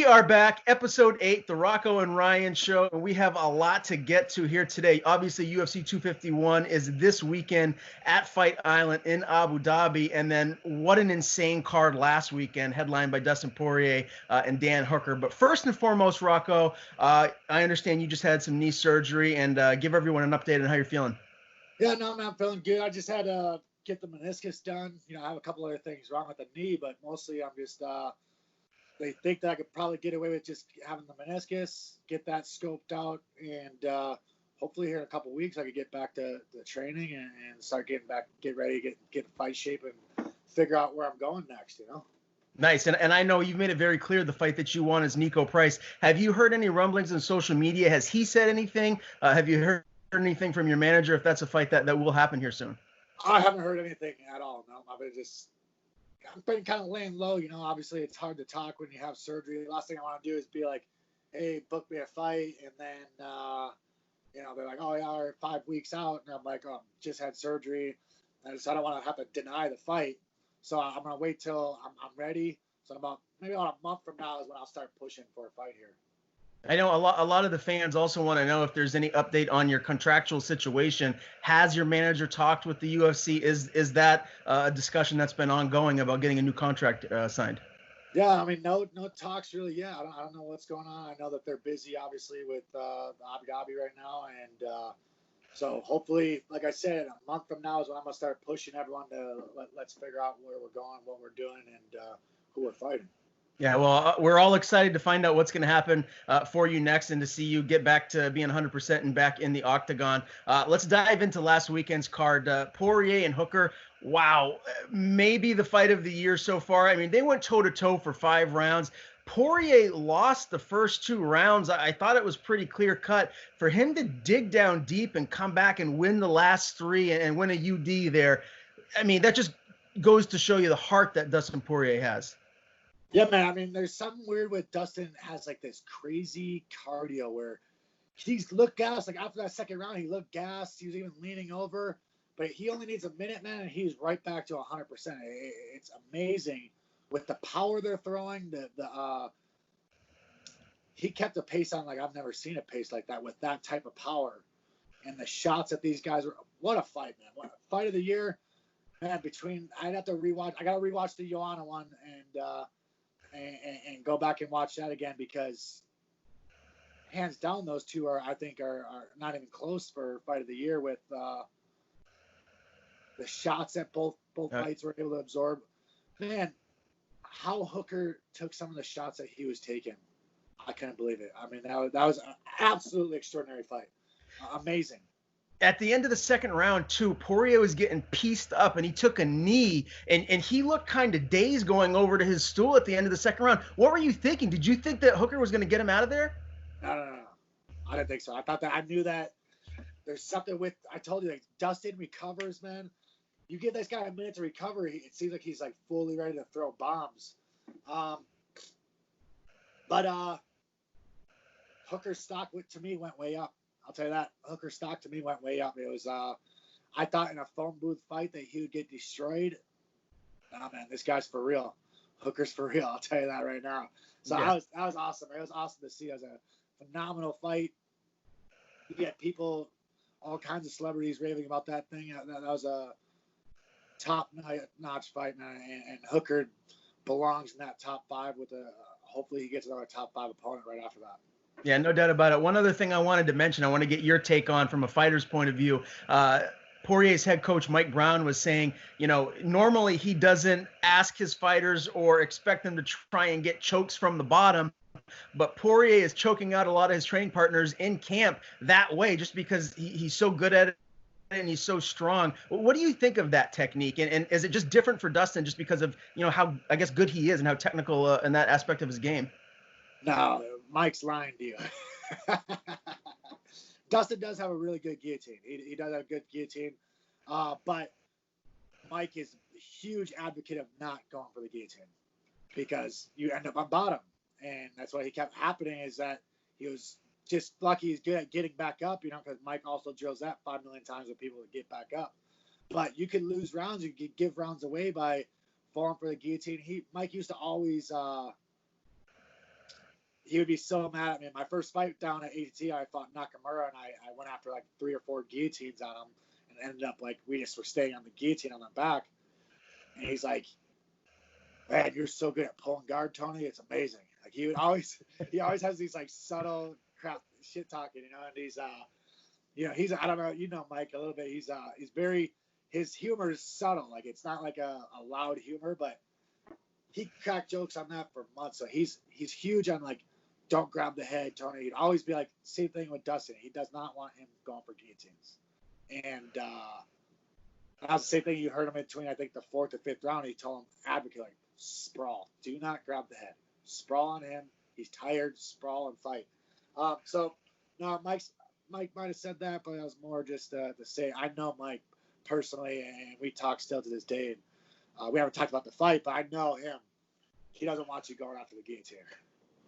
are back, episode 8, the Rocco and Ryan Show, and we have a lot to get to here today. Obviously, UFC 251 is this weekend at Fight Island in Abu Dhabi, and then what an insane card last weekend, headlined by Dustin Poirier and Dan Hooker. But first and foremost, Rocco, I understand you just had some knee surgery, and give everyone an update on how you're feeling. Yeah, no, man, I'm feeling good. I just had to get the meniscus done. I have a couple other things wrong with the knee, but mostly I'm just they think that I could probably get away with just having the meniscus, get that scoped out, and hopefully here in a couple weeks I could get back to training and start get ready, get in fight shape and figure out where I'm going next, Nice. And I know you've made it very clear the fight that you want is Niko Price. Have you heard any rumblings on social media? Has he said anything? Have you heard anything from your manager if that's a fight that will happen here soon? I haven't heard anything at all. No, I've been kind of laying low. Obviously it's hard to talk when you have surgery. The last thing I want to do is be like, hey, book me a fight. And then, they're like, oh, yeah, we're 5 weeks out. And I'm like, oh, just had surgery. I don't want to have to deny the fight. So I'm going to wait till I'm ready. So maybe about a month from now is when I'll start pushing for a fight here. I know a lot of the fans also want to know if there's any update on your contractual situation. Has your manager talked with the UFC? Is that a discussion that's been ongoing about getting a new contract signed? Yeah, no talks really yet. I don't know what's going on. I know that they're busy, obviously, with Abu Dhabi right now, and so hopefully, like I said, a month from now is when I'm gonna start pushing everyone to let's figure out where we're going, what we're doing, and who we're fighting. Yeah, well, we're all excited to find out what's going to happen for you next and to see you get back to being 100% and back in the octagon. Let's dive into last weekend's card. Poirier and Hooker, wow, maybe the fight of the year so far. They went toe-to-toe for 5 rounds. Poirier lost the first 2 rounds. I thought it was pretty clear-cut. For him to dig down deep and come back and win the last 3 and win a UD there, that just goes to show you the heart that Dustin Poirier has. Yeah, man. There's something weird with Dustin has like this crazy cardio where he's looked gassed. Like after that second round, he looked gassed. He was even leaning over, but he only needs a minute, man, and he's right back to 100%. It's amazing with the power they're throwing. He kept the pace on like I've never seen a pace like that with that type of power, and the shots that these guys were. What a fight, man! What a fight of the year, man. I'd have to rewatch. I got to rewatch the Joanna one and go back and watch that again because hands down those two are not even close for fight of the year with the shots that both fights were able to absorb. Man, how Hooker took some of the shots that he was taking, I couldn't believe it. That was an absolutely extraordinary fight. Amazing. At the end of the second round, too, Poirier was getting pieced up, and he took a knee, and he looked kind of dazed going over to his stool at the end of the second round. What were you thinking? Did you think that Hooker was going to get him out of there? No. I didn't think so. I knew that there's something with – I told you, like, Dustin recovers, man. You give this guy a minute to recover, it seems like he's, like, fully ready to throw bombs. But Hooker's stock, to me, went way up. I'll tell you that. Hooker's stock to me went way up. It was, I thought in a phone booth fight that he would get destroyed. Nah, man, this guy's for real. Hooker's for real. I'll tell you that right now. So yeah. That was awesome. It was awesome to see. It was a phenomenal fight. You get people, all kinds of celebrities raving about that thing. That was a top-notch fight, man. And Hooker belongs in that top 5 with hopefully he gets another top 5 opponent right after that. Yeah, no doubt about it. One other thing I wanted to mention, I want to get your take on from a fighter's point of view. Poirier's head coach, Mike Brown, was saying, normally he doesn't ask his fighters or expect them to try and get chokes from the bottom, but Poirier is choking out a lot of his training partners in camp that way just because he's so good at it and he's so strong. What do you think of that technique? And is it just different for Dustin just because of, how, I guess, good he is and how technical in that aspect of his game? No, Mike's lying to you. Dustin does have a really good guillotine. He does have a good guillotine. But Mike is a huge advocate of not going for the guillotine because you end up on bottom. And that's what he kept happening is that he was just lucky he's good at getting back up, because Mike also drills that 5 million times with people to get back up. But you could lose rounds. You could give rounds away by falling for the guillotine. Mike used to always he would be so mad at me. My first fight down at ATT, I fought Nakamura, and I went after like 3 or 4 guillotines on him, and ended up like we just were staying on the guillotine on the back. And he's like, "Man, you're so good at pulling guard, Tony. It's amazing." Like he always has these like subtle crap shit talking, you know. And he's he's, I don't know, you know Mike a little bit. He's very, his humor is subtle. Like it's not like a loud humor, but he cracked jokes on that for months. So he's huge on like, don't grab the head, Tony. He'd always be like, same thing with Dustin. He does not want him going for guillotines. And that was the same thing. You heard him in between, I think, the 4th or 5th round. He told him, advocate, like, sprawl. Do not grab the head. Sprawl on him. He's tired. Sprawl and fight. So, no, Mike might have said that, but that was more just to say, I know Mike personally, and we talk still to this day. And we haven't talked about the fight, but I know him. He doesn't want you going after the guillotine.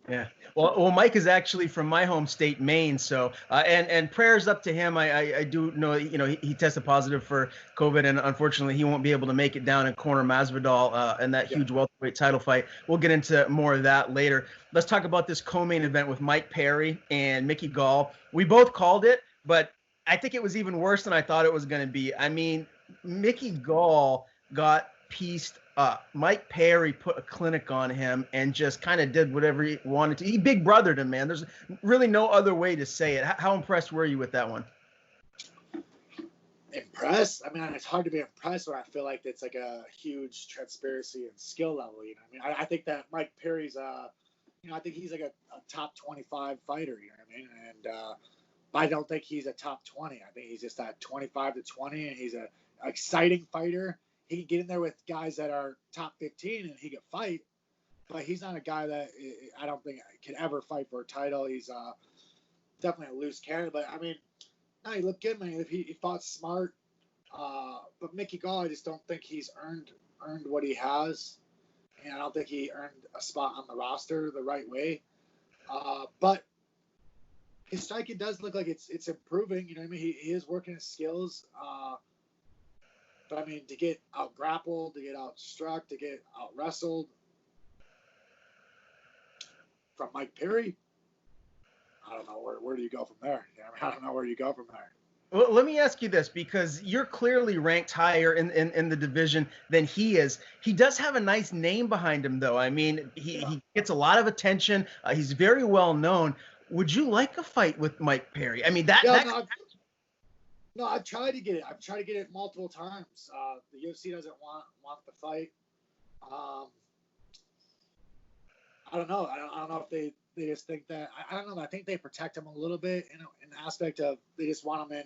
Yeah. Well, Mike is actually from my home state, Maine. So, and prayers up to him. I do know, he tested positive for COVID, and unfortunately he won't be able to make it down and corner Masvidal in that huge welterweight title fight. We'll get into more of that later. Let's talk about this co-main event with Mike Perry and Mickey Gall. We both called it, but I think it was even worse than I thought it was going to be. I mean, Mickey Gall got pieced up. Mike Perry put a clinic on him and just kind of did whatever he wanted to. He big brothered him, man. There's really no other way to say it. How impressed were you with that one? Impressed? I mean, it's hard to be impressed when I feel like it's like a huge transparency and skill level. You know, I mean, I think that Mike Perry's, I think he's like a top 25 fighter. You know what I mean? And I don't think he's a top 20. I think he's just that 25 to 20, and he's a exciting fighter. He can get in there with guys that are top 15 and he can fight, but he's not a guy that I don't think can ever fight for a title. He's definitely a loose cannon, but I mean, no, he looked good, man. He fought smart, but Mickey Gall, I just don't think he's earned what he has, and I don't think he earned a spot on the roster the right way. But his striking does look like it's improving. You know what I mean? He is working his skills. But I mean, to get out grappled, to get out struck, to get out wrestled from Mike Perry, I don't know where do you go from there. I don't know where you go from there. Well, let me ask you this, because you're clearly ranked higher in the division than he is. He does have a nice name behind him, though. I mean, he gets a lot of attention. He's very well known. Would you like a fight with Mike Perry? I mean, No, I've tried to get it. I've tried to get it multiple times. The UFC doesn't want the fight. I don't know. I don't know if they just think that. I don't know. I think they protect him a little bit in the aspect of they just want him in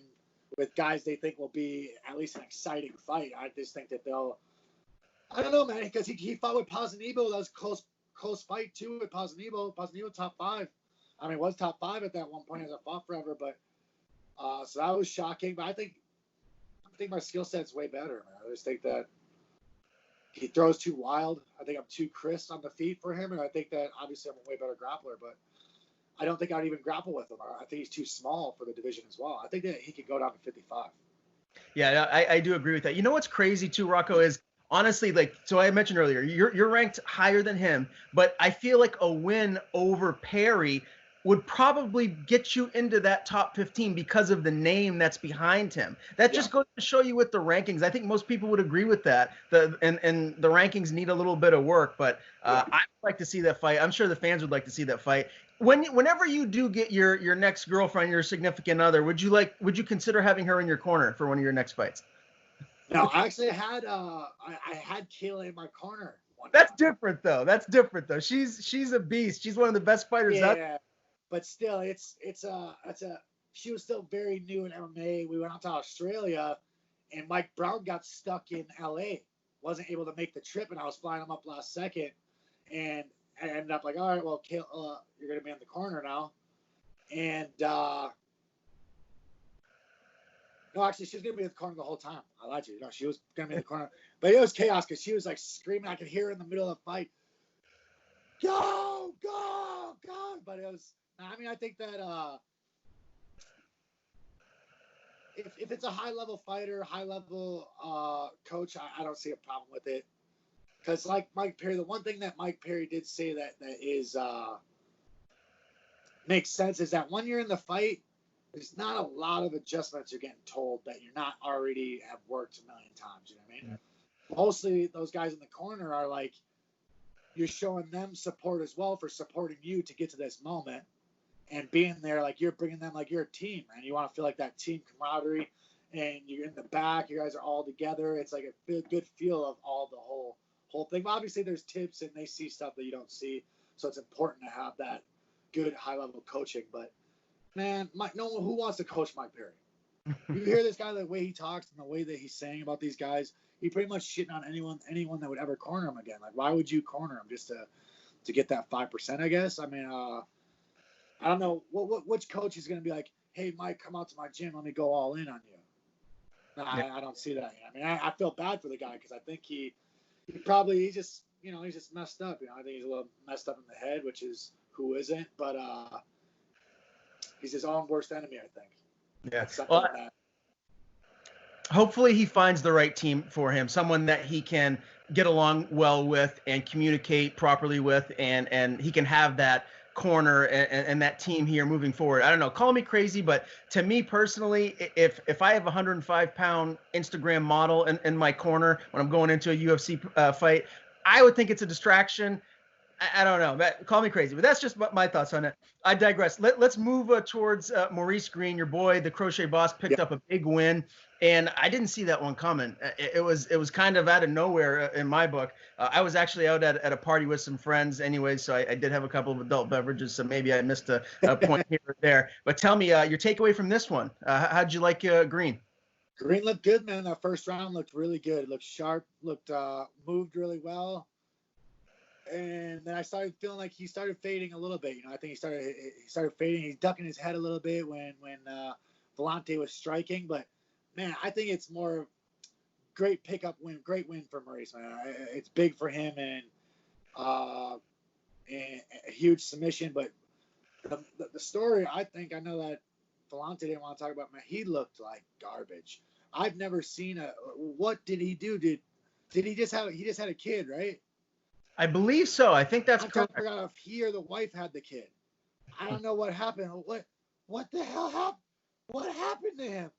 with guys they think will be at least an exciting fight. I just think that they'll. I don't know, man, because he fought with Pozanibo. That was close fight too with Pozanibo. Pozanibo top 5. I mean, was top 5 at that one point as I fought forever, but. So that was shocking, but I think my skill set's way better, man. I just think that he throws too wild. I think I'm too crisp on the feet for him, and I think that obviously I'm a way better grappler, but I don't think I'd even grapple with him. I think he's too small for the division as well. I think that he could go down to 55. Yeah, I do agree with that. You know what's crazy too, Rocco, is honestly, like, so I mentioned earlier, you're ranked higher than him, but I feel like a win over Perry would probably get you into that top 15 because of the name that's behind him. That just goes to show you with the rankings. I think most people would agree with that. And the rankings need a little bit of work, but I'd like to see that fight. I'm sure the fans would like to see that fight. Whenever you do get your next girlfriend, your significant other, would you consider having her in your corner for one of your next fights? No, I actually had I had Kayla in my corner. That's different though. She's a beast. She's one of the best fighters out there. But still, she was still very new in MMA. We went out to Australia, and Mike Brown got stuck in LA, wasn't able to make the trip, and I was flying him up last second, and I ended up like, all right, well, Kayla, you're gonna be in the corner now, and no, actually, she was gonna be in the corner the whole time. I lied to you. No, she was gonna be in the corner, but it was chaos because she was like screaming. I could hear her in the middle of the fight, go, go, go, but it was. I mean, I think that if it's a high-level fighter, high-level coach, I don't see a problem with it. Because like Mike Perry, the one thing that Mike Perry did say that is makes sense is that when you're in the fight, there's not a lot of adjustments you're getting told that you're not already have worked a million times. You know what I mean? Yeah. Mostly those guys in the corner are like, you're showing them support as well for supporting you to get to this moment and being there. Like you're bringing them like you're a team, and you want to feel like that team camaraderie, and you're in the back. You guys are all together. It's like a good feel of all the whole thing. But obviously there's tips and they see stuff that you don't see. So it's important to have that good high level coaching. But man, no one who wants to coach Mike Perry. You hear this guy, the way he talks and the way that he's saying about these guys, he pretty much shitting on anyone that would ever corner him again. Like, why would you corner him just to get that 5%? I guess. I mean, I don't know which coach is going to be like, hey, Mike, come out to my gym, let me go all in on you. No, I don't see that. I mean, I feel bad for the guy because I think he just messed up. I think he's a little messed up in the head, which is who isn't, but he's his own worst enemy, I think. Yeah. Well, hopefully he finds the right team for him, someone that he can get along well with and communicate properly with, and he can have that corner and that team here moving forward. I don't know, call me crazy, but to me personally, if I have a 105-pound Instagram model in my corner when I'm going into a UFC fight, I would think it's a distraction. I don't know. Call me crazy, but that's just my thoughts on it. I digress. Let's move towards Maurice Greenes, your boy, the Crochet Boss, picked up a big win, and I didn't see that one coming. It was kind of out of nowhere in my book. I was actually out at a party with some friends anyway, so I did have a couple of adult beverages, so maybe I missed a point here or there. But tell me your takeaway from this one. How'd you like Green? Green looked good, man. That first round looked really good. It looked sharp, moved really well. And then I started feeling like he started fading a little bit. I think he started fading. He's ducking his head a little bit when Vellante was striking. But man, I think it's more great pickup win, great win for Maurice. Man, it's big for him and a huge submission. But the story, I know that Vellante didn't want to talk about. Man, he looked like garbage. I've never seen what did he do? Did he just had a kid, right? I believe so. I think that's correct. I forgot if he or the wife had the kid. I don't know what happened. What the hell happened? What happened to him?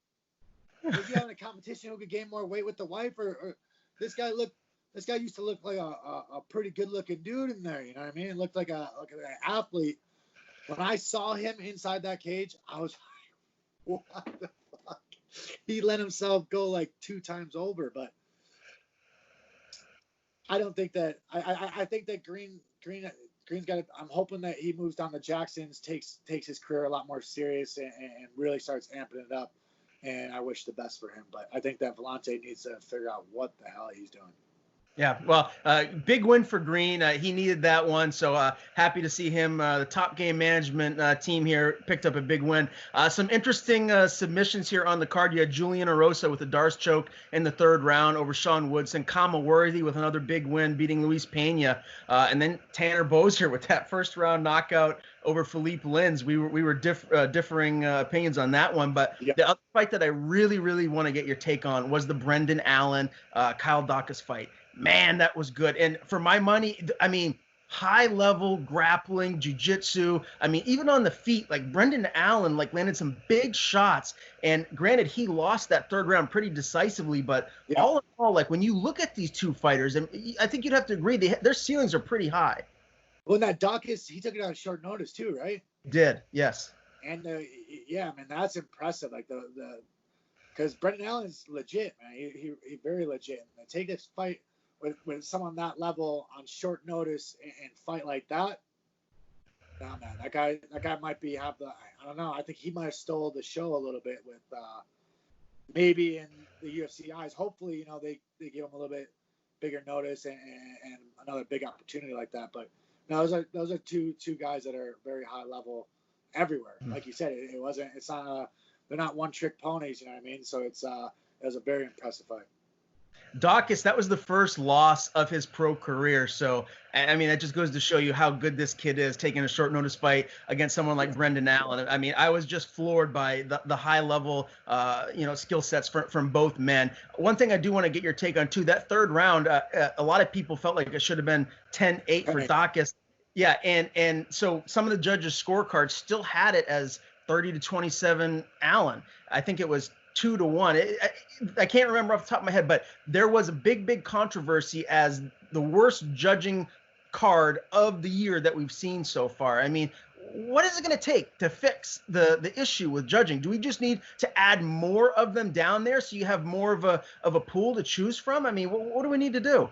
Was he having a competition who could gain more weight with the wife, or this guy used to look like a pretty good looking dude in there. You know what I mean? It looked like an athlete. When I saw him inside that cage, I was like, what the fuck? He let himself go like 2 times over, but I don't think that. I think that Green's got it. I'm hoping that he moves down to Jackson's, takes his career a lot more serious, and really starts amping it up. And I wish the best for him. But I think that Vellante needs to figure out what the hell he's doing. Yeah, well, big win for Green. He needed that one, so happy to see him. The Top Game Management team here picked up a big win. Some interesting submissions here on the card. You had Julian Erosa with a Darce choke in the 3rd round over Sean Woodson. Kama Worthy with another big win, beating Luis Pena. And then Tanner Bozier with that 1st-round knockout over Philippe Lins. We were differing opinions on that one, but the other fight that I really, really want to get your take on was the Brendan Allen, Kyle Daukaus fight. Man, that was good. And for my money, I mean, high-level grappling, jiu-jitsu. I mean, even on the feet, like Brendan Allen, landed some big shots. And granted, he lost that 3rd round pretty decisively. But all in all, when you look at these two fighters, and I think you'd have to agree, their ceilings are pretty high. Well, that Daukaus, he took it on short notice too, right? Did, yes. And man, that's impressive. Because Brendan Allen's legit, man. He very legit. And to take this fight with someone that level on short notice and fight like that, nah, man, that guy might I don't know. I think he might have stole the show a little bit with maybe in the UFC eyes. Hopefully, they give him a little bit bigger notice and another big opportunity like that. But no, those are two guys that are very high level everywhere. Like you said, they're not one trick ponies. You know what I mean? So it was a very impressive fight. Daukaus, that was the first loss of his pro career. So, I mean, that just goes to show you how good this kid is, taking a short notice fight against someone like Brendan Allen. I mean, I was just floored by the high level, skill sets from both men. One thing I do want to get your take on too, that 3rd round, a lot of people felt like it should have been 10-8 for Daukaus. Yeah, and so some of the judges' scorecards still had it as 30-27 Allen. I think it was 2-1. I can't remember off the top of my head, but there was a big controversy as the worst judging card of the year that we've seen so far. I mean, what is it going to take to fix the issue with judging? Do we just need to add more of them down there so you have more of a pool to choose from? I mean, what do we need to do?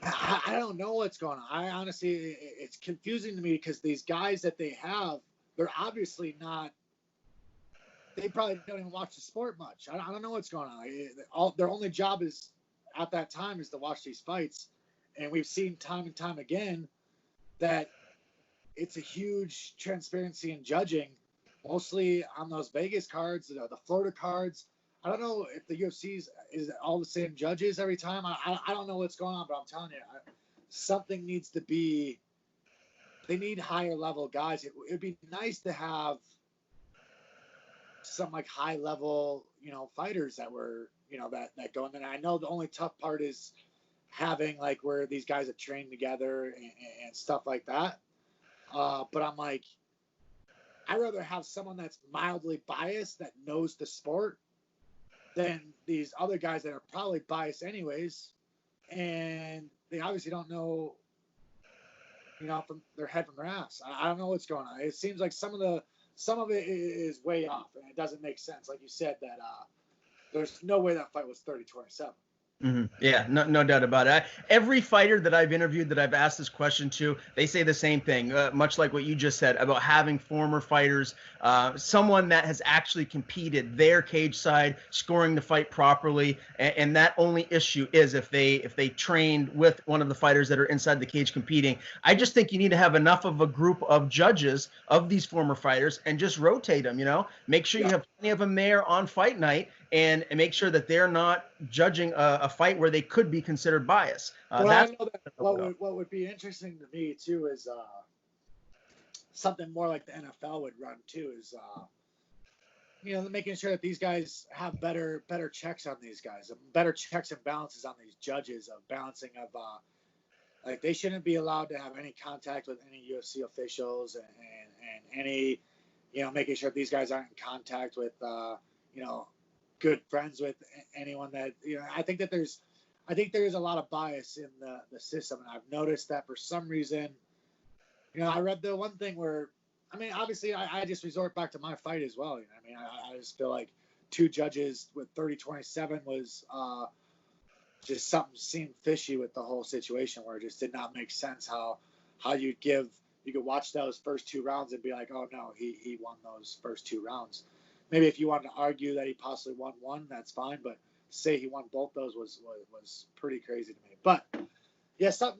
I don't know what's going on. I honestly, it's confusing to me because these guys that they have, they're obviously not. They probably don't even watch the sport much. I don't know what's going on. Their only job is at that time is to watch these fights, and we've seen time and time again that it's a huge transparency in judging, mostly on those Vegas cards, the Florida cards. I don't know if the UFC's is all the same judges every time. I don't know what's going on, but I'm telling you, something needs to be. They need higher level guys. It'd be nice to have some like high level, fighters that were, that go in there. I know the only tough part is having like where these guys have trained together and stuff like that. But I'm like, I'd rather have someone that's mildly biased that knows the sport than these other guys that are probably biased anyways, and they obviously don't know, from their head from their ass. I don't know what's going on. It seems like some of it is way off, and it doesn't make sense. Like you said, that there's no way that fight was 30-27. Mm-hmm. Yeah, no doubt about it. Every fighter that I've interviewed that I've asked this question to, they say the same thing, much like what you just said about having former fighters, someone that has actually competed their cage side, scoring the fight properly, and that only issue is if they trained with one of the fighters that are inside the cage competing. I just think you need to have enough of a group of judges of these former fighters and just rotate them. Make sure you have plenty of them there on fight night. And make sure that they're not judging a fight where they could be considered biased. Well, I know that what would be interesting to me too is something more like the NFL would run too is making sure that these guys have better checks on these guys, better checks and balances on these judges of balancing of like they shouldn't be allowed to have any contact with any UFC officials and any making sure these guys aren't in contact with good friends with anyone that I think there's a lot of bias in the system, and I've noticed that for some reason, I read the one thing where obviously I just resort back to my fight as well. I just feel like two judges with 30-27 was just something seemed fishy with the whole situation where it just did not make sense how you could watch those first two rounds and be like, oh no, he won those first two rounds. Maybe if you wanted to argue that he possibly won one, that's fine. But say he won both those was pretty crazy to me. But yeah, some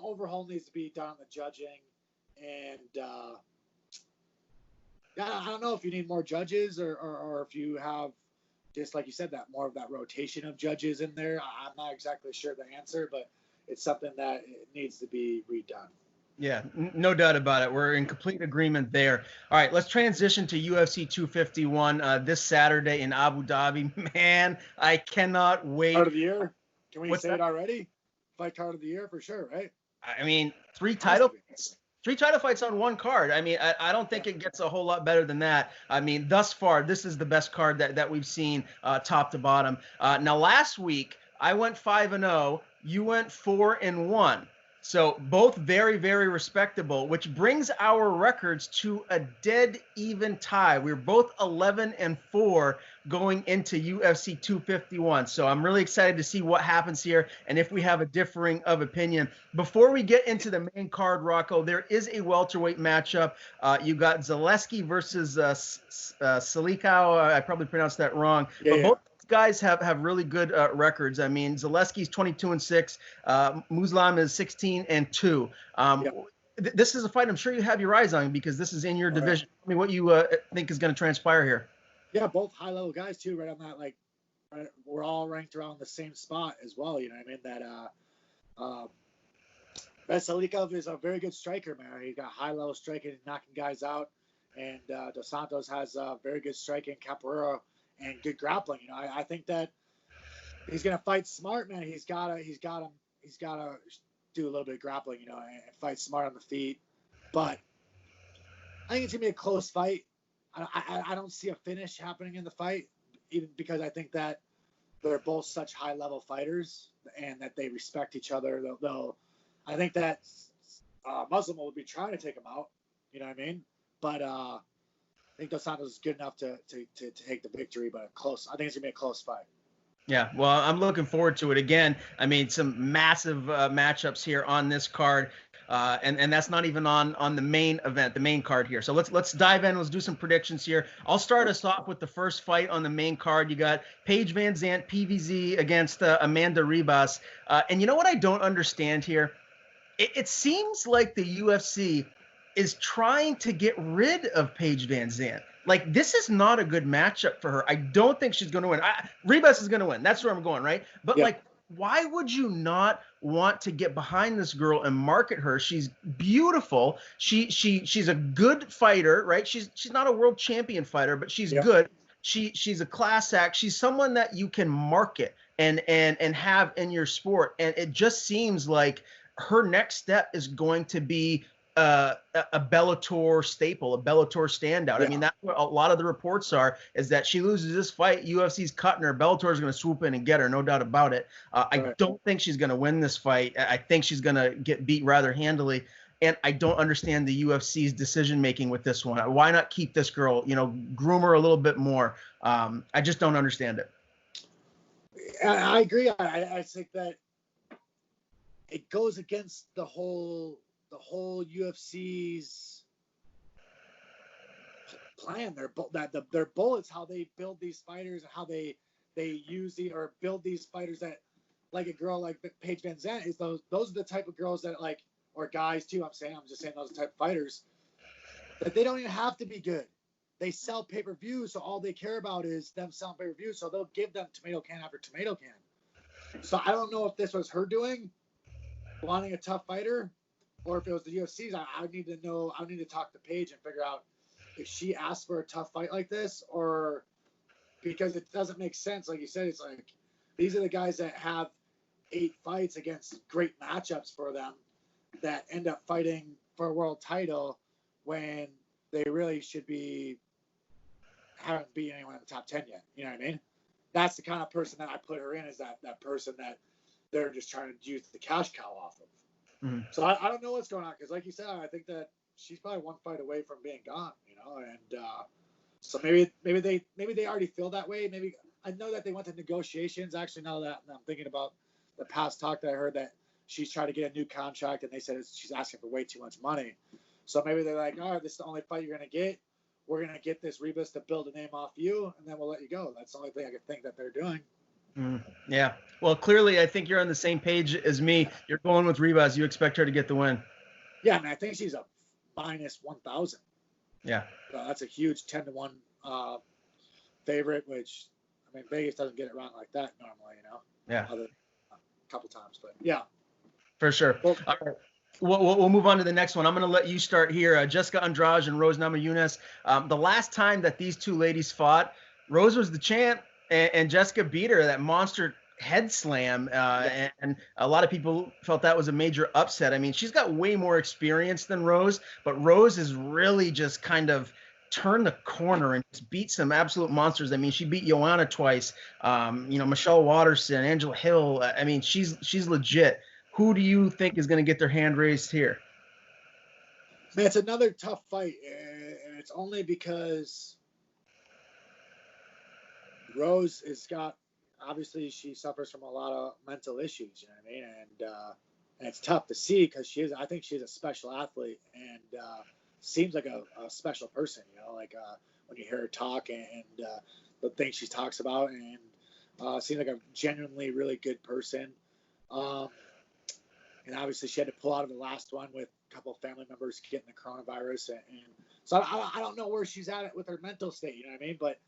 overhaul needs to be done on the judging, and I don't know if you need more judges or if you have just like you said that more of that rotation of judges in there. I'm not exactly sure the answer, but it's something that it needs to be redone. Yeah, no doubt about it. We're in complete agreement there. All right, let's transition to UFC 251 this Saturday in Abu Dhabi. Man, I cannot wait. Card of the year? Can we say it already? Fight card of the year for sure, right? I mean, three title fights on one card. I don't think it gets a whole lot better than that. Thus far, this is the best card that we've seen top to bottom. Now, last week, I went 5-0. You went 4-1. So both very, very respectable, which brings our records to a dead even tie. We're both 11-4 going into UFC 251. So I'm really excited to see what happens here and if we have a differing of opinion. Before we get into the main card, Rocco, there is a welterweight matchup. You got Zaleski versus Silikau. I probably pronounced that wrong. Yeah, both guys have really good records. Zaleski's 22-6. Muslim is 16-2. This is a fight I'm sure you have your eyes on because this is in your division. Tell me what you think is going to transpire here. Yeah, both high-level guys too, right on that. Like, we're all ranked around the same spot as well. Vasylikov is a very good striker, man. He got high-level striking, knocking guys out, and Dos Santos has very good striking, capoeira, and good grappling. I think that he's gonna fight smart, man. He's gotta do a little bit of grappling, you know, and fight smart on the feet. But I think it's gonna be a close fight. I don't see a finish happening in the fight, even because I think that they're both such high level fighters and that they respect each other. They'll I think that Muslim will be trying to take him out. You know what I mean? But I think Dos Santos is good enough to take the victory, but close. I think it's gonna be a close fight. Yeah, well, I'm looking forward to it. Again, I mean, some massive matchups here on this card, and that's not even on the main event, the main card here. So let's dive in. Let's do some predictions here. I'll start us off with the first fight on the main card. You got Paige Vanzant, PVZ, against Amanda Ribas. And you know what I don't understand here? It seems like the UFC is trying to get rid of Paige Vanzant. Like, this is not a good matchup for her. I don't think she's going to win. Ribas is going to win. That's where I'm going, right? But, like, why would you not want to get behind this girl and market her? She's beautiful. She's a good fighter, right? She's not a world champion fighter, but she's good. She's a class act. She's someone that you can market and have in your sport. And it just seems like her next step is going to be a Bellator staple, a Bellator standout. I mean, that's what a lot of the reports are, is that she loses this fight, UFC's cutting her, Bellator is going to swoop in and get her, no doubt about it. I don't think she's going to win this fight. I think she's going to get beat rather handily. And I don't understand the UFC's decision-making with this one. Why not keep this girl, you know, groom her a little bit more? I just don't understand it. I agree. I think that it goes against the whole UFC's plan. Their bullets, how they build these fighters and how they use or build these fighters that, like a girl like Paige Vanzant, is those are the type of girls that, like, or guys too. I'm just saying those type of fighters that they don't even have to be good. They sell pay-per-view, so all they care about is them selling pay-per-view. So they'll give them tomato can after tomato can. So I don't know if this was her doing, wanting a tough fighter, or if it was the UFC's. I need to know. I need to talk to Paige and figure out if she asked for a tough fight like this, or because it doesn't make sense. Like you said, it's like these are the guys that have 8 fights against great matchups for them that end up fighting for a world title when they really should be haven't beat anyone in the top 10 yet. You know what I mean? That's the kind of person that I put her in, is that person that they're just trying to use the cash cow off of. Mm-hmm. So I don't know what's going on, because like you said, I think that she's probably one fight away from being gone, you know, and so maybe they already feel that way. Maybe I know that they went to negotiations. Actually, now that I'm thinking about the past talk that I heard, that she's trying to get a new contract, and they said she's asking for way too much money. So maybe they're like, all right, this is the only fight you're going to get. We're going to get this Ribas to build a name off you, and then we'll let you go. That's the only thing I could think that they're doing. Yeah. Well, clearly, I think you're on the same page as me. You're going with Ribas. You expect her to get the win. Yeah, and I think she's a minus 1,000. Yeah. So that's a huge 10-1 favorite, which, I mean, Vegas doesn't get it wrong like that normally, you know? Yeah. A couple times, but yeah. For sure. Well, all right. We'll move on to the next one. I'm going to let you start here. Jessica Andrade and Rose Namajunas. The last time that these two ladies fought, Rose was the champ, and Jessica beat her, that monster head slam. And a lot of people felt that was a major upset. I mean, she's got way more experience than Rose, but Rose is really just kind of turned the corner and just beat some absolute monsters. I mean, she beat Joanna twice, Michelle Watterson, Angela Hill. I mean, she's legit. Who do you think is going to get their hand raised here? Man, it's another tough fight, and it's only because Rose has got, obviously she suffers from a lot of mental issues, you know what I mean? And it's tough to see, because I think she's a special athlete, and seems like a special person, you know, like when you hear her talk and the things she talks about, and seems like a genuinely really good person. And obviously she had to pull out of the last one with a couple of family members getting the coronavirus. And so I don't know where she's at with her mental state, you know what I mean? But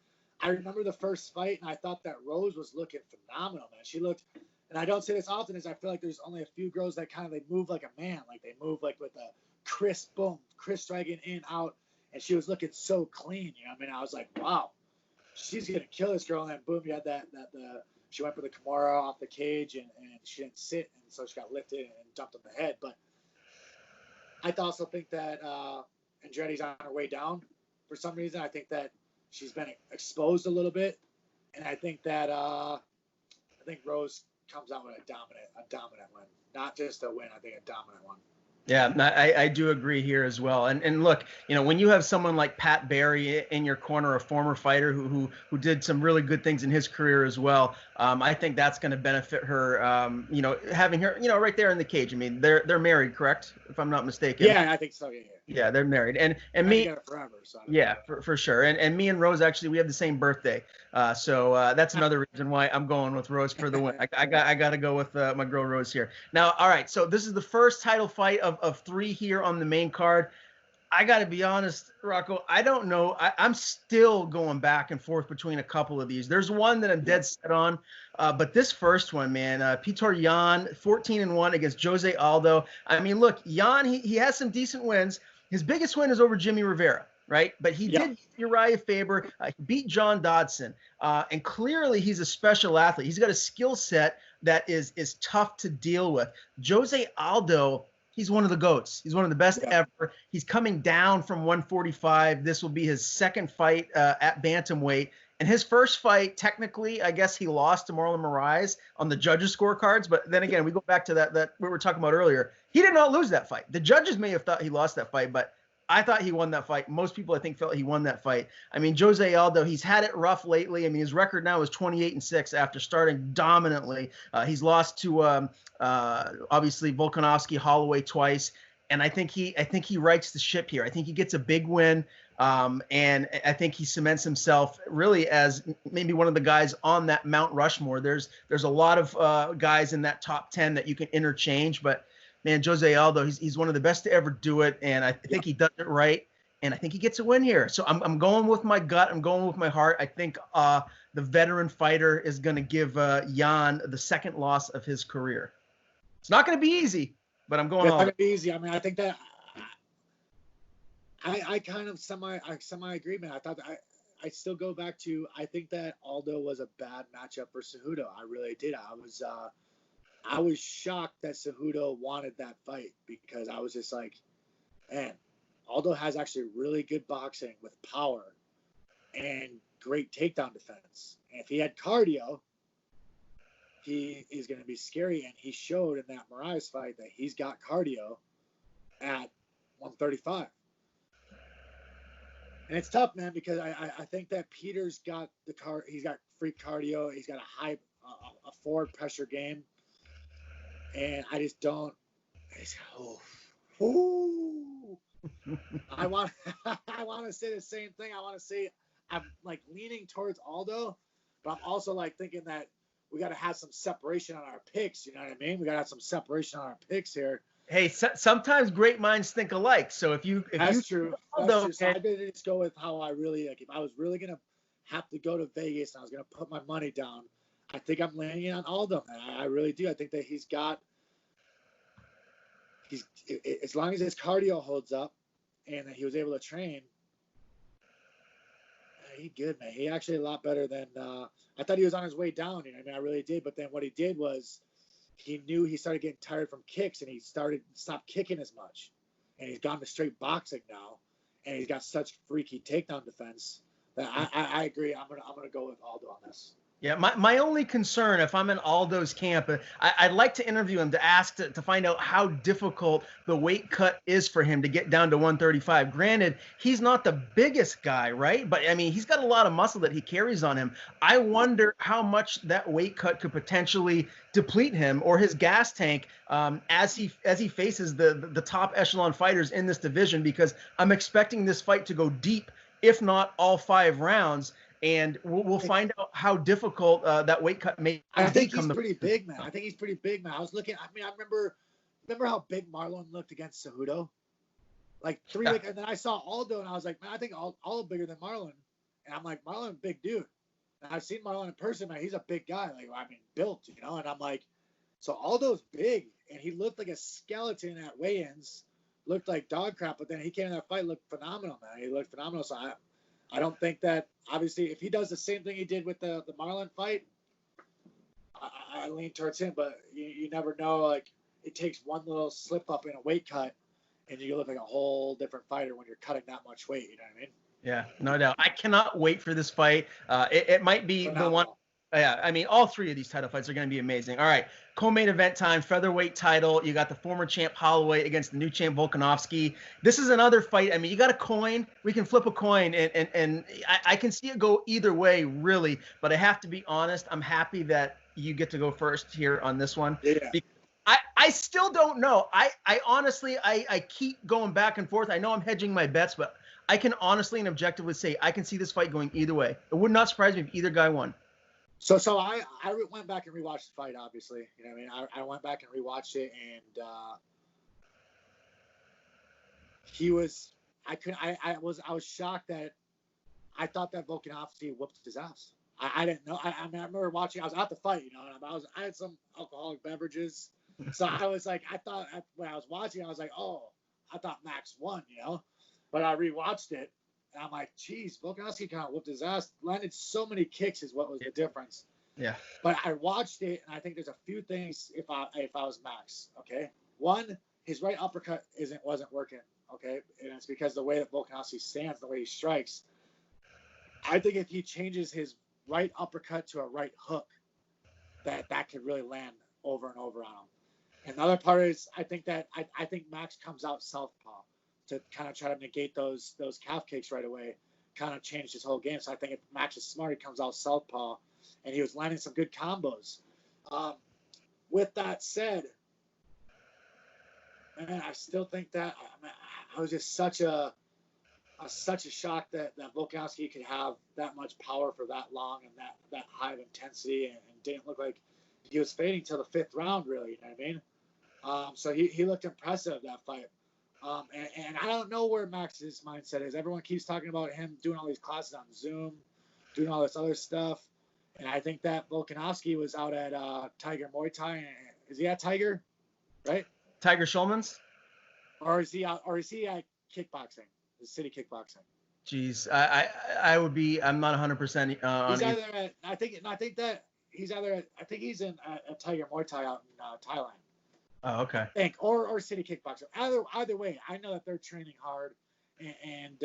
I remember the first fight, and I thought that Rose was looking phenomenal, man. She looked, and I don't say this often, is I feel like there's only a few girls that they move like a man. Like they move like with a crisp, boom, crisp striking in, out. And she was looking so clean, you know what I mean? I was like, wow, she's going to kill this girl. And then boom, you had she went for the Kimura off the cage, and she didn't sit, and so she got lifted and jumped on the head. But I also think that Andrade's on her way down for some reason. I think that she's been exposed a little bit, and I think that Rose comes out with a dominant win, not just a win. I think a dominant one. Yeah, I do agree here as well. And look, when you have someone like Pat Barry in your corner, a former fighter who did some really good things in his career as well, I think that's going to benefit her. Having her, right there in the cage. I mean, they're married, correct? If I'm not mistaken. Yeah, I think so. Yeah. Yeah, they're married, and me. Forever, so yeah, for sure. And me and Rose, actually, we have the same birthday, so that's another reason why I'm going with Rose for the win. I got to go with my girl Rose here. Now, all right, so this is the first title fight of 3 here on the main card. I got to be honest, Rocco, I don't know. I'm still going back and forth between a couple of these. There's one that I'm dead set on, but this first one, man, Petr Yan, 14-1 against Jose Aldo. I mean, look, Yan, he has some decent wins. His biggest win is over Jimmy Rivera, right? But he did beat Uriah Faber. He beat John Dodson. And clearly he's a special athlete. He's got a skill set that is tough to deal with. Jose Aldo, he's one of the GOATs. He's one of the best ever. He's coming down from 145. This will be his second fight at bantamweight. And his first fight, technically, I guess he lost to Marlon Moraes on the judges' scorecards. But then again, we go back to that we were talking about earlier. He did not lose that fight. The judges may have thought he lost that fight, but I thought he won that fight. Most people, I think, felt he won that fight. I mean, Jose Aldo, he's had it rough lately. I mean, his record now is 28-6 after starting dominantly. He's lost to obviously Volkanovski, Holloway twice, and I think he rights the ship here. I think he gets a big win. And I think he cements himself really as maybe one of the guys on that Mount Rushmore. There's a lot of guys in that top 10 that you can interchange, but man, Jose Aldo, he's one of the best to ever do it, and I think he does it right, and I think he gets a win here. So I'm going with my gut. I'm going with my heart. I think the veteran fighter is going to give Yan the second loss of his career. It's not going to be easy, but I'm going. It's not going to be easy. I mean, I think that. I kind of semi agree, man. I thought I still go back to I think that Aldo was a bad matchup for Cejudo. I really did. I was shocked that Cejudo wanted that fight because I was just like, man, Aldo has actually really good boxing with power and great takedown defense. And if he had cardio, he is going to be scary. And he showed in that Moraes fight that he's got cardio at 135. And it's tough, man, because I think that Peter's got he's got free cardio. He's got a forward pressure game. And I just don't. I want to say the same thing. I want to say I'm like leaning towards Aldo, but I'm also like thinking that we got to have some separation on our picks. You know what I mean? We got to have some separation on our picks here. Hey, sometimes great minds think alike. So if you that's true. That's true. So I better just go with how I really like. If I was really gonna have to go to Vegas and I was gonna put my money down, I think I'm landing on Aldo, man. I really do. I think that he's as long as his cardio holds up and that he was able to train, he good, man. He actually a lot better than I thought he was on his way down. You know, I mean, I really did. But then what he did was he knew he started getting tired from kicks and he stopped kicking as much. And he's gone to straight boxing now. And he's got such freaky takedown defense that I agree. I'm gonna go with Aldo on this. Yeah, my only concern, if I'm in Aldo's camp, I'd like to interview him to ask to find out how difficult the weight cut is for him to get down to 135. Granted, he's not the biggest guy, right? But, I mean, he's got a lot of muscle that he carries on him. I wonder how much that weight cut could potentially deplete him or his gas tank as he faces the top echelon fighters in this division, because I'm expecting this fight to go deep, if not all 5 rounds. And we'll find out how difficult that weight cut may. I think he's pretty big, man. I was looking. I mean, I remember how big Marlon looked against Cejudo, like 3 weeks. And then I saw Aldo, and I was like, man, I think Aldo bigger than Marlon. And I'm like, Marlon, a big dude. And I've seen Marlon in person, man. He's a big guy, like I mean, built, you know. And I'm like, so Aldo's big, and he looked like a skeleton at weigh-ins, looked like dog crap. But then he came in that fight, looked phenomenal, man. He looked phenomenal. So I don't think that, obviously, if he does the same thing he did with the Marlon fight, I lean towards him, but you never know. Like, it takes one little slip up in a weight cut, and you look like a whole different fighter when you're cutting that much weight. You know what I mean? Yeah, no doubt. I cannot wait for this fight. It might be the one. Yeah, I mean, all three of these title fights are going to be amazing. All right, co-main event time, featherweight title. You got the former champ Holloway against the new champ Volkanovski. This is another fight. I mean, you got a coin. We can flip a coin, and I can see it go either way, really. But I have to be honest. I'm happy that you get to go first here on this one. Yeah. I still don't know. I honestly, I keep going back and forth. I know I'm hedging my bets, but I can honestly and objectively say I can see this fight going either way. It would not surprise me if either guy won. So I went back and rewatched the fight, obviously. You know what I mean? I went back and rewatched it, and I was shocked that I thought that Volkanovski whooped his ass. I didn't know. I remember watching. I was at the fight, you know, and I had some alcoholic beverages, so I was like, when I was watching, I was like, oh, I thought Max won, you know, but I rewatched it. And I'm like, geez, Bukowski kind of whooped his ass. Landed so many kicks is what was the difference. Yeah. But I watched it, and I think there's a few things if I was Max. Okay. One, his right uppercut wasn't working. Okay, and it's because the way that Volkanovski stands, the way he strikes. I think if he changes his right uppercut to a right hook, that could really land over and over on him. And the other part is, I think Max comes out southpaw to kind of try to negate those calf kicks right away, kind of changed his whole game. So I think if Max is smart, he comes out southpaw, and he was landing some good combos. With that said, man, I still think that I was just such a shock that Bukowski could have that much power for that long and that high of intensity, and didn't look like he was fading till the fifth round, really. You know what I mean? So he looked impressive that fight. And I don't know where Max's mindset is. Everyone keeps talking about him doing all these classes on Zoom, doing all this other stuff. And I think that Volkanovski was out at Tiger Muay Thai. Is he at Tiger? Right? Tiger Schulman's? Or is he at kickboxing? The city kickboxing. Jeez, I'm not 100% on. He's either at, I think he's in Tiger Muay Thai out in Thailand. Oh, okay. I think, or city kickboxer. Either way, I know that they're training hard, and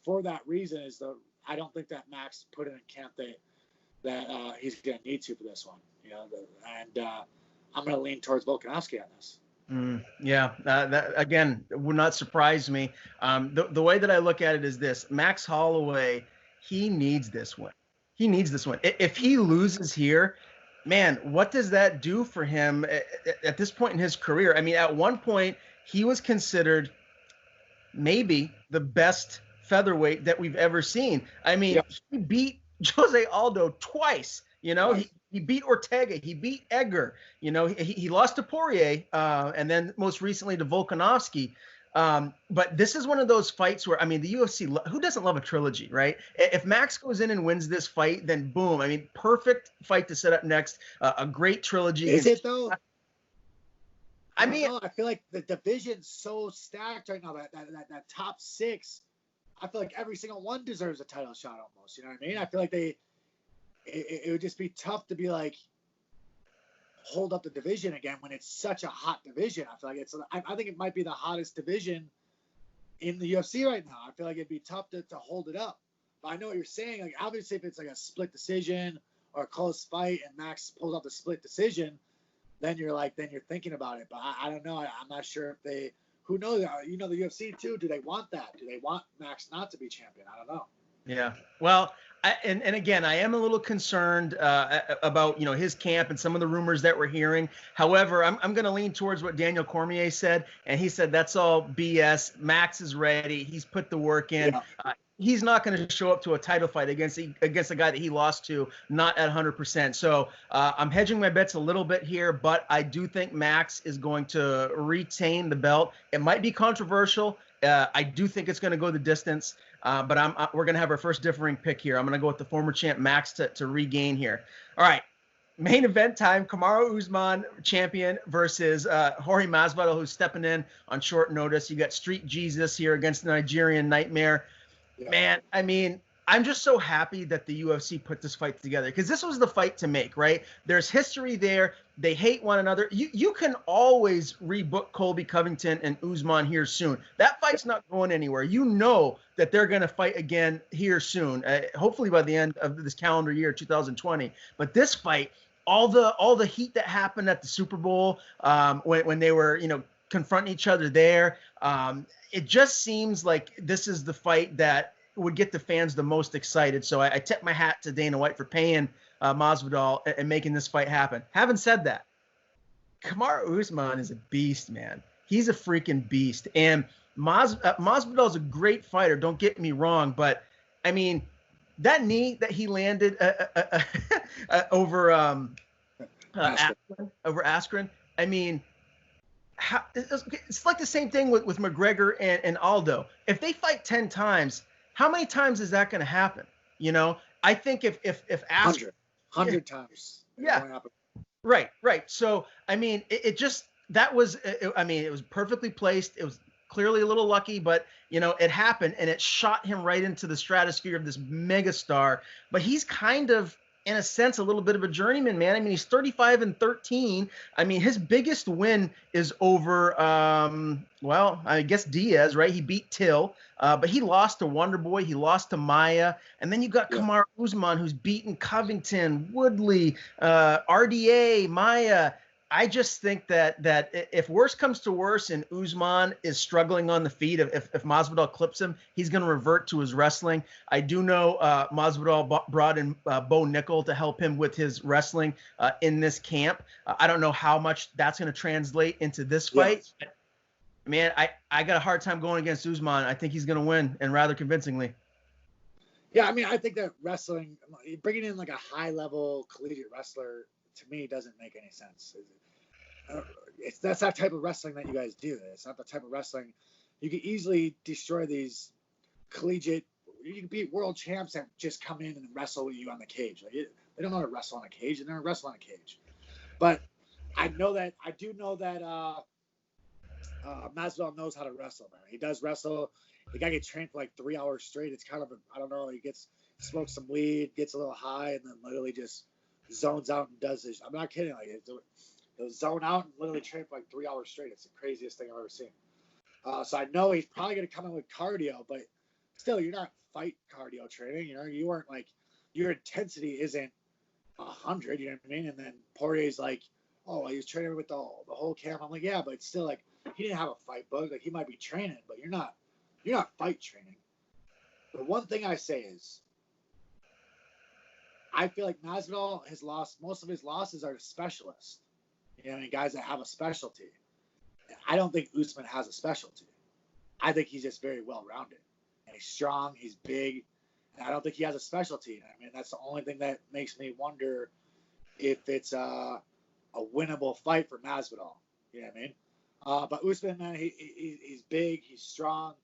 for that reason I don't think that Max put it in camp that he's going to need to for this one. You know, and I'm going to lean towards Volkanovski on this. Yeah, that again would not surprise me. The way that I look at it is this: Max Holloway, he needs this win. He needs this win. If he loses here, man, what does that do for him at this point in his career? I mean, at one point, he was considered maybe the best featherweight that we've ever seen. I mean, He beat Jose Aldo twice. You know, he beat Ortega. He beat Edgar. You know, he lost to Poirier, and then most recently to Volkanovski. But this is one of those fights where, I mean, the UFC, who doesn't love a trilogy, right? If Max goes in and wins this fight, then boom. I mean, perfect fight to set up next. A great trilogy. Is it, though? I mean, I feel like the division's so stacked right now. That top six, I feel like every single one deserves a title shot almost. You know what I mean? I feel like it would just be tough to be like, hold up the division again when it's such a hot division. I feel like I think it might be the hottest division in the UFC right now. I feel like it'd be tough to hold it up. But I know what you're saying. Like, obviously, if it's like a split decision or a close fight and Max pulls out the split decision, then you're thinking about it. But I don't know. I'm not sure if who knows? You know, the UFC too. Do they want that? Do they want Max not to be champion? I don't know. Yeah. Well, and again, I am a little concerned about, you know, his camp and some of the rumors that we're hearing. However, I'm going to lean towards what Daniel Cormier said, and he said that's all BS. Max is ready. He's put the work in. Yeah. He's not going to show up to a title fight against a guy that he lost to, not at 100%. So I'm hedging my bets a little bit here, but I do think Max is going to retain the belt. It might be controversial. I do think it's going to go the distance, but we're going to have our first differing pick here. I'm going to go with the former champ Max to regain here. All right, main event time. Kamaru Usman, champion, versus Jorge Masvidal, who's stepping in on short notice. You got Street Jesus here against the Nigerian Nightmare. Yeah. Man, I mean, I'm just so happy that the UFC put this fight together because this was the fight to make, right? There's history there. They hate one another. You can always rebook Colby Covington and Usman here soon. That fight's not going anywhere. You know that they're going to fight again here soon, hopefully by the end of this calendar year, 2020. But this fight, all the heat that happened at the Super Bowl when they were, confronting each other there, it just seems like this is the fight that would get the fans the most excited. So I tip my hat to Dana White for paying Masvidal and making this fight happen. Having said that, Kamaru Usman is a beast, man. He's a freaking beast. And Masvidal is a great fighter. Don't get me wrong, but I mean, that knee that he landed over Askren. I mean, it's like the same thing with McGregor and Aldo. If they fight 10 times, how many times is that going to happen? I think if Askren 100 times. Yeah. Right. So, I mean, it was perfectly placed. It was clearly a little lucky, but, it happened and it shot him right into the stratosphere of this megastar. But he's kind of, in a sense, a little bit of a journeyman, man. I mean, he's 35-13. I mean, his biggest win is over, I guess Diaz, right? He beat Till, but he lost to Wonder Boy. He lost to Maya. And then you got Kamaru Usman, who's beaten Covington, Woodley, RDA, Maya. I just think that if worse comes to worse and Usman is struggling on the feet, if Masvidal clips him, he's going to revert to his wrestling. I do know Masvidal brought in Bo Nickel to help him with his wrestling in this camp. I don't know how much that's going to translate into this fight. Yes. Man, I got a hard time going against Usman. I think he's going to win, and rather convincingly. Yeah, I mean, I think that wrestling, bringing in like a high-level collegiate wrestler, to me, doesn't make any sense. That's that type of wrestling that you guys do. It's not the type of wrestling you can easily destroy these collegiate. You can beat world champs that just come in and wrestle with you on the cage. They don't know how to wrestle on a cage, and they're wrestle on a cage. But I do know that Masvidal knows how to wrestle, man. He does wrestle. The guy gets trained for like 3 hours straight. It's kind of I don't know. He smokes some weed, gets a little high, and then literally just zones out and does this. I'm not kidding. Like he'll zone out and literally train for like 3 hours straight. It's the craziest thing I've ever seen. So I know he's probably going to come in with cardio, but still, you're not fight cardio training. You weren't like, your intensity isn't 100. You know what I mean? And then Poirier's like, oh, he was training with the whole camp. I'm like, yeah, but it's still like, he didn't have a fight book. Like, he might be training, but you're not fight training. The one thing I say is, I feel like Masvidal has lost most of his losses are to specialists. Guys that have a specialty. I don't think Usman has a specialty. I think he's just very well-rounded. And he's strong, he's big, and I don't think he has a specialty. I mean, that's the only thing that makes me wonder if it's a winnable fight for Masvidal. You know what I mean? But Usman, man, he's big, he's strong,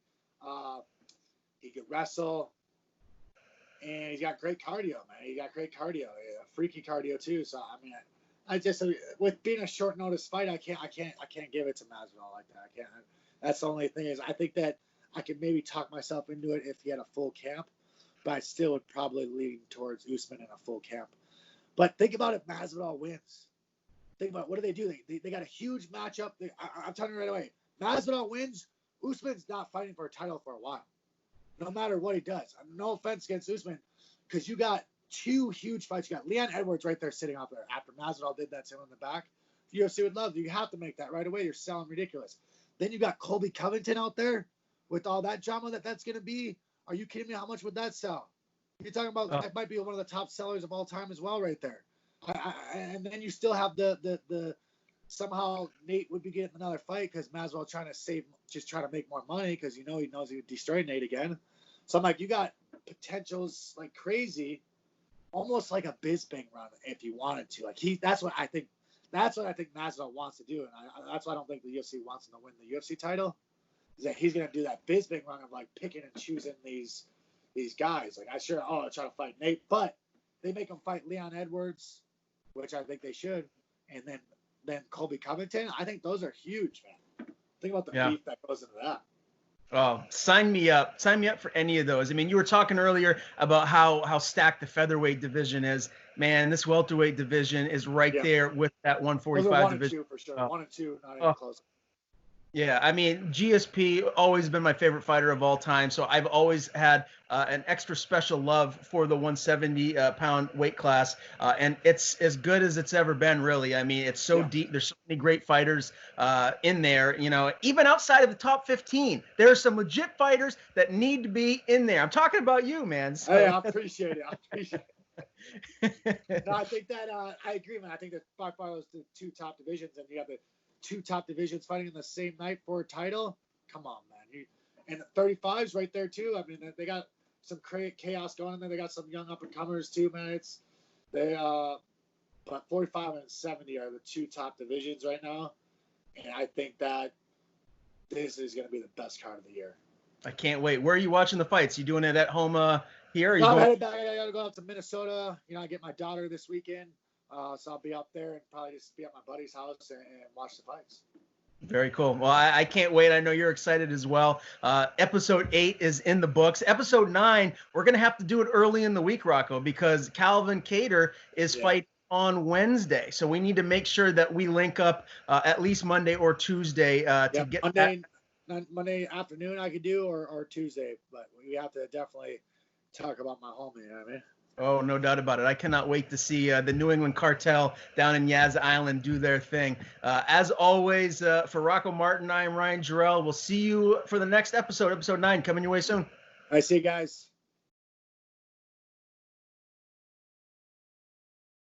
he can wrestle. And he's got great cardio, man. He got great cardio, freaky cardio too. So I mean, I just with being a short notice fight, I can't give it to Masvidal like that. I can't. That's the only thing is I think that I could maybe talk myself into it if he had a full camp, but I still would probably lean towards Usman in a full camp. But think about if Masvidal wins. Think about what do they do? They got a huge matchup. I'm telling you right away, Masvidal wins. Usman's not fighting for a title for a while. No matter what he does. No offense against Usman, because you got two huge fights. You got Leon Edwards right there sitting out there. After Masvidal did that to him in the back, the UFC would love you. You have to make that right away. You're selling ridiculous. Then you got Colby Covington out there with all that drama that's going to be. Are you kidding me? How much would that sell? You're talking about that might be one of the top sellers of all time as well right there. And then you still have the somehow Nate would be getting another fight because Masvidal trying to make more money because he knows he would destroy Nate again. So I'm like, you got potentials like crazy, almost like a Bisping run if you wanted to. Like that's what I think Masvidal wants to do, and that's why I don't think the UFC wants him to win the UFC title. Is that he's gonna do that Bisping run of like picking and choosing these guys. Like I'll try to fight Nate, but they make him fight Leon Edwards, which I think they should, and then Colby Covington. I think those are huge, man. Think about the beef that goes into that. Oh, sign me up. Sign me up for any of those. I mean, you were talking earlier about how stacked the featherweight division is. Man, this welterweight division is right Yeah. there with that Those are 145 1 and division. 2 for sure. Oh, 1 and 2, not even oh, close. yeah, I mean, GSP always been my favorite fighter of all time, so I've always had an extra special love for the 170 pound weight class, and it's as good as it's ever been, really. I mean, it's so Yeah. deep. There's so many great fighters in there. You know, even outside of the top 15, there are some legit fighters that need to be in there. I'm talking about you, man. So. Hey, I appreciate it. I appreciate it. No, I think that I agree, man. I think that by far those the 2 top divisions, and you have the 2 top divisions fighting in the same night for a title. Come on, man. And the 35s right there too. I mean, they got some chaos going on there. They got some young up and comers too, man. But 45 and 70 are the 2 top divisions right now, and I think that this is going to be the best card of the year. I can't wait. Where are you watching the fights? You doing it at home here? Or you No, I'm going? headed back. I got to go up to Minnesota. I get my daughter this weekend. So I'll be up there and probably just be at my buddy's house and watch the fights. Very cool. Well, I can't wait. I know you're excited as well. Episode 8 is in the books. Episode 9, we're going to have to do it early in the week, Rocco, because Calvin Kattar is fighting on Wednesday. So we need to make sure that we link up at least Monday or Tuesday to get Monday afternoon I could do or Tuesday, but we have to definitely talk about my homie, you know what I mean? Oh, no doubt about it. I cannot wait to see the New England Cartel down in Yas Island do their thing. As always, for Rocco Martin, I am Ryan Jarrell. We'll see you for the next episode, episode 9, coming your way soon. I see you guys.